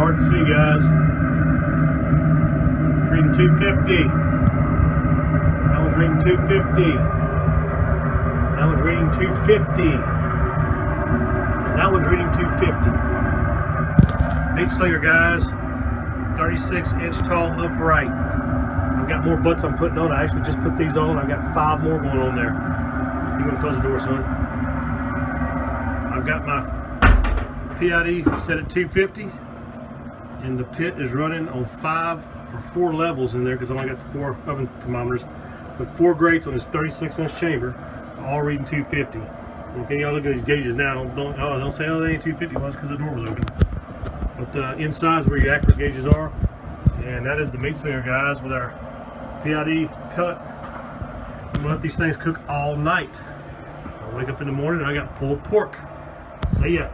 hard to see, guys. Reading 250. That one's reading 250. That one's reading 250. And that one's reading 250. Meat Slinger, guys. 36-inch tall upright. I've got more butts I'm putting on. I actually just put these on. I've got 5 more going on there. You gonna close the door, son? I've got my PID set at 250, and the pit is running on 5 or 4 levels in there because I only got the 4 oven thermometers, but 4 grates on this 36-inch chamber, all reading 250. And if any of y'all look at these gauges now, don't say, oh, they ain't 250. Well, that's because the door was open. But inside is where your accurate gauges are, and that is the Meat Slinger, guys, with our PID cut. I'm gonna let these things cook all night. I'll wake up in the morning and I got pulled pork. See ya.